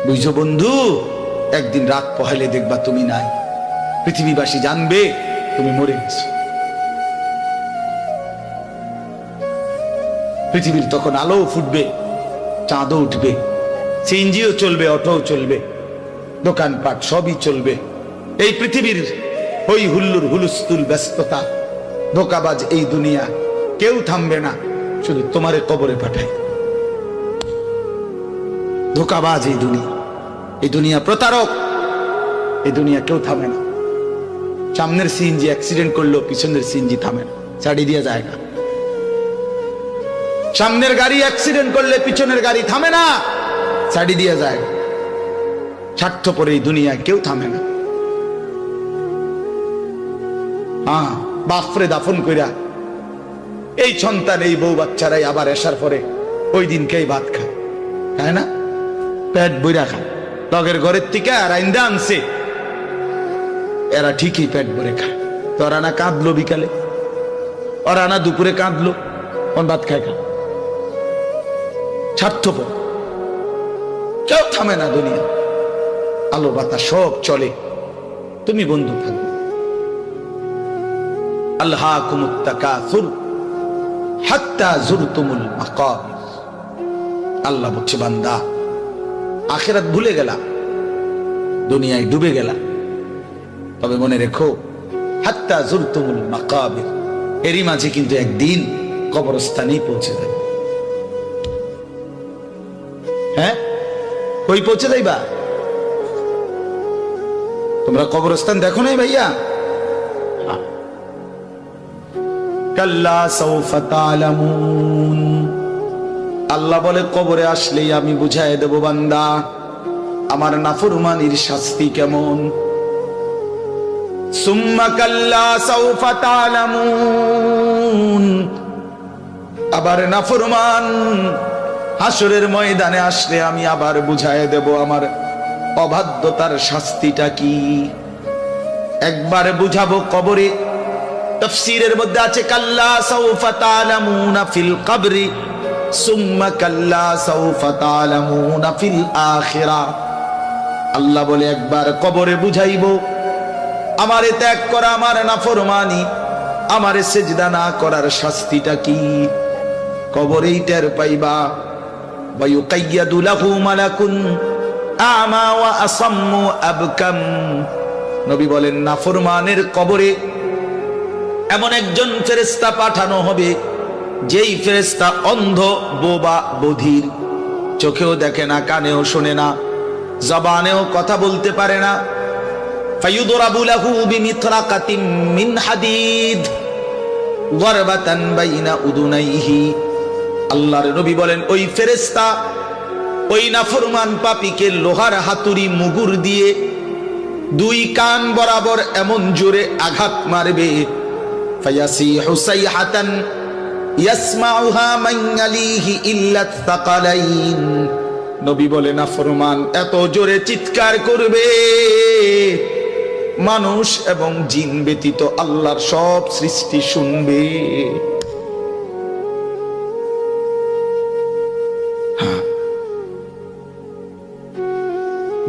বুঝছো বন্ধু, একদিন রাত পহেলে দেখবা তুমি নাই, পৃথিবীবাসী জানবে তুমি মরে গেছো। পৃথিবীর তখন আলো ফুটবে, চাঁদও উঠবে, সিএনজিও চলবে, অটোও চলবে, দোকানপাট সবই চলবে। এই পৃথিবীর হই হুল্লুর হুলুস্থুল ব্যস্ততা, ধোকাবাজ এই দুনিয়া, কেউ থামবে না, শুধু তোমারে কবরে পাঠায়। ধোকাবাজ এই দুনিয়া প্রতারক, এই দুনিয়া কেউ থামে না। সামনের সিএনজি অ্যাক্সিডেন্ট করলো, পিছনের সিএনজি থামে না, ছাড়ি দিয়ে যায় না। সামনের গাড়ি অ্যাক্সিডেন্ট করলে পিছনের গাড়ি থামে না, ছাড়ি দিয়ে যায়। স্বার্থপর এই দুনিয়া কেউ থামে না। হ্যাঁ, বাপরে দাফন কইরা এই সন্তান, এই বউ বাচ্চারাই আবার আসার পরে ওই দিনকেই ভাত খায়, তাই না? পেট বইরা খায়, লগের ঘরের থেকে আর আইন্দা আনছে, এরা ঠিকই পেট ভরে খায়। তো ওরা না কাঁদলো বিকালে, ওরা না দুপুরে কাঁদলো, কোন ভাত খায় খা। স্বার্থপর, কেউ থামে না দুনিয়া, আলো বাতাস সব চলে, তুমি বন্ধু থাকবে। আল্লাহকুমুত তাকাসুর হাত্তা যুরতুমুল মাকাবির। আল্লাহ বলছে, বান্দা আখিরাত ভুলে গেলা, দুনিয়ায় ডুবে গেলা, তবে মনে রেখো হাত্তা যুরতুমুল মাকাবির, এরই মাঝে কিন্তু একদিন কবরস্থানেই পৌঁছে যাবে। হ্যাঁ, কই পৌঁছে যাইবা? তোমরা কবরস্থান দেখো নাই ভাইয়া? কাল্লা সাউফা তা'লামুন। আল্লাহ বলে, কবরে আসলেই আমি বুঝাই দেব বান্দা আমার নাফরমানির শাস্তি কেমন। সুম্মা কাল্লা সাউফা তা'লামুন। আবার নাফরমান হাসরের ময়দানে আসলে আমি আবার বুঝাই দেব আমার অবাধ্যতার শাস্তিটা কি। একবার বুঝাবো কবরে। তাফসীরের মধ্যে আছে কাল্লা সাউফা তা'লামুনা ফিল কবরি সুম্মা কাল্লা সাউফা তা'লামুনা ফিল আখিরাহ। আল্লাহ বলে, একবার কবরে বুঝাইবো আমারে ত্যাগ করা, আমার নাফরমানি, আমারে সিজদা না করার শাস্তিটা কি। কবরেই টের পাইবা। ওয়া ইউকাইয়াদু লাহু মালাকুন আমা ওয়া আসাম্মু আবকাম। নবী বলেন, নাফরমানের কবরে এমন একজন ফেরেশতা পাঠানো হবে, যেই ফেরেশতা অন্ধ, বোবা, বধির, চোখেও দেখে না, কানেও শোনে না, জবানেও কথা বলতে পারে না। ফায়ুদরাবু লাহু বিমিতরাকাতিন মিন হাদিদ গরবাতান বাইনা উদুনাইহি। আল্লাহর নবী বলেন, ওই ফেরেশতা ওই নাফরমান পাপীকে লোহার হাতুড়ি মুগুর দিয়ে দুই কান বরাবর এমন জোরে আঘাত মারবে, ফায়াসিহু সাইহাতান ইয়াসমাউহা মান ইয়ালিহি ইল্লা তাকালাইন। নবী বলেন, নাফরমান এত জোরে চিৎকার করবে, মানুষ এবং জিন ব্যতীত আল্লাহর সব সৃষ্টি শুনবে।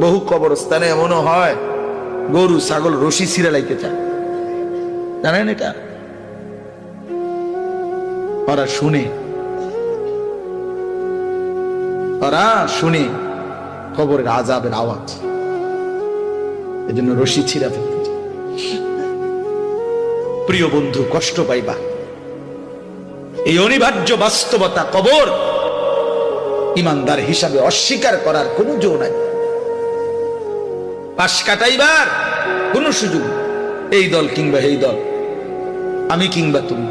বহু কবরস্থানে এমনও হয়, গরু ছাগল রশি ছিঁড়ে লাইতে চায়, জানেন এটা? ওরা শুনে কবরের আযাবের আওয়াজ, এজন্য রশি ছিঁড়া ফেলতে চায়। প্রিয় বন্ধু, কষ্ট পাইবা, এই অনিবার্য বাস্তবতা কবর ইমানদার হিসাবে অস্বীকার করার কোনো জো নাই। পাশ কাটাইবার কোন সুযোগ, এই দল কিংবা এই দল, আমি কিংবা তুমি,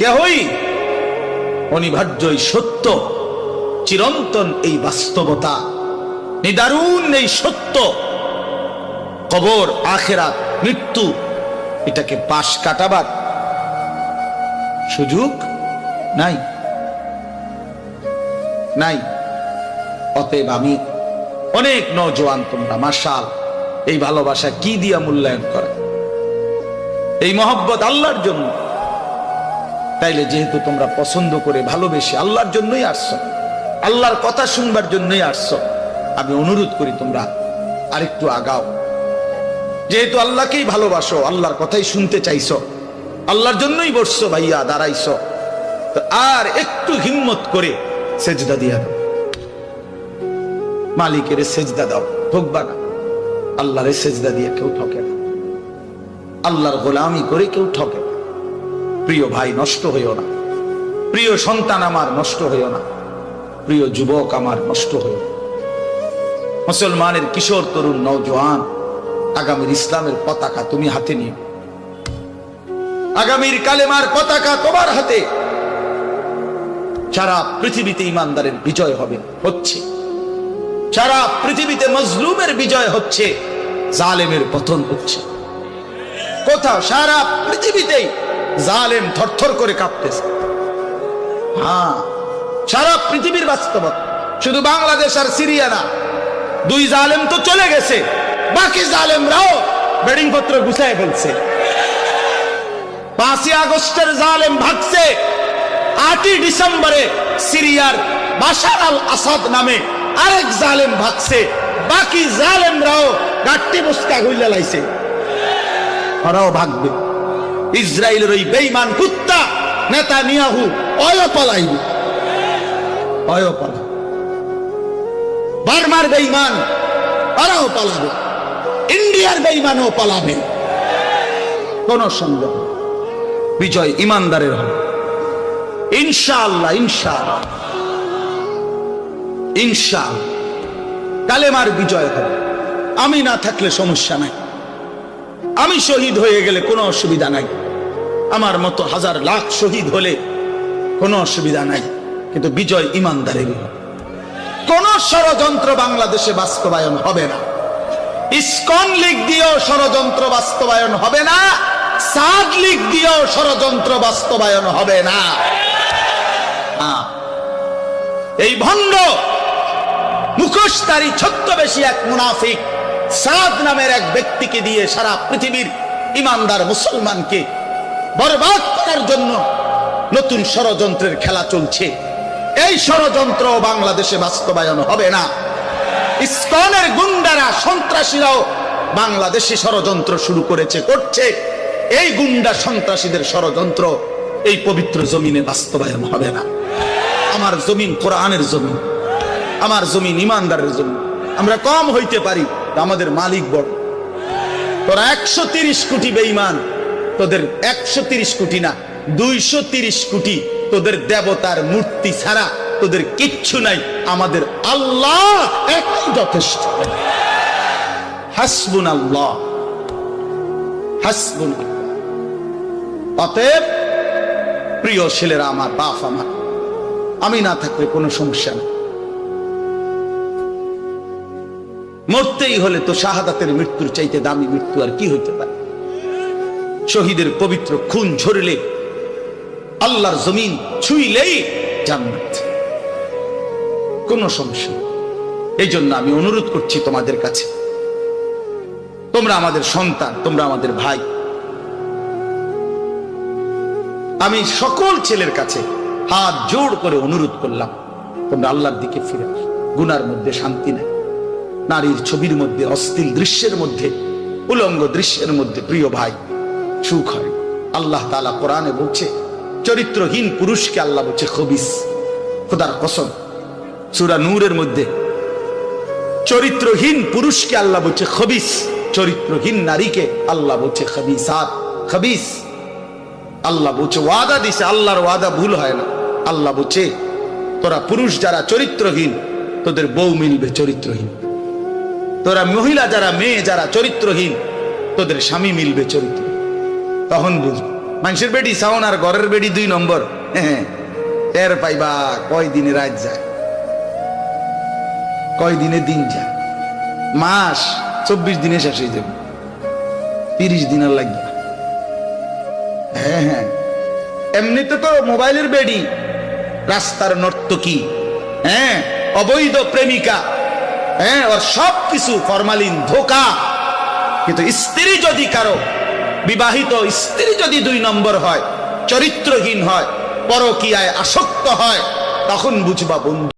কেহই অনিবার্য এই সত্য, চিরন্তন এই বাস্তবতা, নিদারুণ এই সত্য, কবর, আখিরাত, মৃত্যু, এটাকে পাশ কাটাবার সুযোগ নাই। অতএব আমি অনেক নওজোয়ান, তোমরা মাশাআল্লাহ এই ভালোবাসা কি দিয়া মূল্যায়ন করে, এই মহব্বত আল্লাহর জন্য। তাইলে যেহেতু তোমরা পছন্দ করে ভালোবেসে আল্লাহর জন্যই আসছো, আল্লাহর কথা শুনবার জন্যই আসছো। আমি অনুরোধ করি তোমরা আরেকটু আগাও। যেহেতু আল্লাহকেই ভালোবাসো, আল্লাহর কথাই শুনতে চাইছো, আল্লাহর জন্যই বসছো ভাইয়া, দাঁড়াইছো, তো আর একটু হিম্মত করে সেজদা দিয়া দাও। মালিকের সেজদা দাও, ঠকবা না। আল্লাহরে সেজদা দিয়ে কেউ ঠকে না, আল্লাহর গোলামি করে কেউ ঠকে না। প্রিয় ভাই নষ্ট হইও না, প্রিয় সন্তান আমার নষ্ট হইও না, প্রিয় যুবক আমার নষ্ট হইও না। মুসলমানের কিশোর তরুণ নওজোয়ান, আগামীর ইসলামের পতাকা তুমি হাতে নিও, আগামীর কালেমার পতাকা তোমার হাতে। সারা পৃথিবীতে ইমানদারের বিজয় হবে, হচ্ছে। সারা পৃথিবীতে মজলুমের বিজয় হচ্ছে, জালেমের পতন হচ্ছে। কোথাও সারা পৃথিবীতেই জালেম থরথর করে কাঁপতেছে। হ্যাঁ, সারা পৃথিবীর বাস্তবতা, শুধু বাংলাদেশ আর সিরিয়া না। দুই জালেম তো চলে গেছে, বাকি জালেমরাও বেডিং পত্র গুছায় ফেলছে। 5ই আগস্টের জালেম ভাগছে, 8ই ডিসেম্বরে সিরিয়ার বাশার আল আসাদ নামে আরেক জালেম ভাগছে। বাকি জালেমরাও গাট্টি বস্তা গইলা লাইছে, ওরাও ভাগবে। ইসরায়েলের ওই বেঈমান কুত্তা নেতানিয়াহু অয় পালাইবে, অয় পালা। বার্মার বেঈমান ওরাও পালাবে, ইন্ডিয়ার বেঈমানও পালাবে। কোন সন্দেহ, বিজয় ইমানদারের হবে ইনশাআল্লাহ, ইনশাআল্লাহ, ইনশাআল্লাহ। কালেমার বিজয় হবে। আমি না থাকলে সমস্যা নাই, আমি শহীদ হয়ে গেলে কোনো অসুবিধা নাই, আমার মতো হাজার লাখ শহীদ হলে কোনো অসুবিধা নাই, কিন্তু বিজয় ইমানদারের হবে। কোন ষড়যন্ত্র বাংলাদেশে বাস্তবায়ন হবে না। ইসকন লীগ দিয়েও ষড়যন্ত্র বাস্তবায়ন হবে না, সাদ লীগ দিয়েও ষড়যন্ত্র বাস্তবায়ন হবে না। এই ভণ্ড মুখোশধারী ছদ্মবেশী এক মুনাফিক সাদ নামের এক ব্যক্তিকে দিয়ে সারা পৃথিবীর ইমানদার মুসলমানকে বরবাদ করার জন্য নতুন ষড়যন্ত্রের খেলা চলছে। এই ষড়যন্ত্র বাংলাদেশে বাস্তবায়ন হবে না। ইসকনের গুন্ডারা, সন্ত্রাসীরাও বাংলাদেশে ষড়যন্ত্র শুরু করেছে, করছে। এই গুন্ডা সন্ত্রাসীদের ষড়যন্ত্র এই পবিত্র জমিনে বাস্তবায়ন হবে না। আমার জমিন কোরআনের জমিন, আমার জমিন ইমানদারের জমিন। আমরা কম হইতে পারি, আমাদের মালিক বড়। তোরা 130 কোটি বেঈমান, তোদের 130 কোটি না 230 কোটি তোদের দেবতার মূর্তি ছাড়া তোদের কিচ্ছু নাই। আমাদের আল্লাহ একই যথেষ্ট। হাসবুনাল্লাহ, হাসবুনাল্লাহ। অতএব প্রিয় ছেলেরা আমার, বাপ আমার, আমি না থাকলে কোনো সমস্যা নেই। মরতেই হলে তো শাহাদাতের মৃত্যুর চাইতে দামি মৃত্যু আর কি হইতে পারে। শহীদের পবিত্র খুন ঝরলে, আল্লাহর জমিন ছুঁইলেই জান্নাত, কোনো সমস্যা। এই জন্য আমি অনুরোধ করছি তোমাদের কাছে, তোমরা আমাদের সন্তান, তোমরা আমাদের ভাই। আমি সকল ছেলের কাছে হাত জোড় করে অনুরোধ করলাম, তোমরা আল্লাহর দিকে ফিরে আসো। গুনার মধ্যে শান্তি নেই, নারীর ছবির মধ্যে, অশ্লীল দৃশ্যের মধ্যে, উলঙ্গ দৃশ্যের মধ্যে প্রিয় ভাই সুখ হয়। আল্লাহ তাআলা কোরআনে বলছে, চরিত্রহীন পুরুষকে আল্লাহ বলছে খবিস। খোদার কসম, সূরা নূরের মধ্যে চরিত্রহীন পুরুষকে আল্লাহ বলছে খবিস, চরিত্রহীন নারীকে আল্লাহ বলছে খবিসাত, খবিস। আল্লাহ বলছে, ওয়াদা দিছে, আল্লাহর ওয়াদা ভুল হয় না। আল্লাহ বলছে, তোরা পুরুষ যারা চরিত্রহীন, তোদের বউ মিলবে চরিত্রহীন। তোরা মহিলা যারা, মেয়ে যারা চরিত্রহীন, তোদের স্বামী মিলবে চরিত্র। তখন বুঝবো মানুষের বেডি সাউন আর ঘরের বেডি 2 নম্বর। হ্যাঁ, টের পাইবা কয় দিনে রাত যায়, কয় দিনে দিন যায়। মাস 24 দিনে শেষ হয়ে যাবে, 30 দিন আর লাগবে। হ্যাঁ হ্যাঁ, এমনিতে তো মোবাইলের বেডি, রাস্তার নর্তকী, হ্যাঁ, অবৈধ প্রেমিকা, হ্যাঁ, ওর সব কিছু ফরমালিন, ধোকা। কিন্তু স্ত্রী যদি কারো, বিবাহিত স্ত্রী যদি 2 নম্বর হয়, চরিত্রহীন হয়, পরকীয়ায় আসক্ত হয়, তখন বুঝবা বন্ধু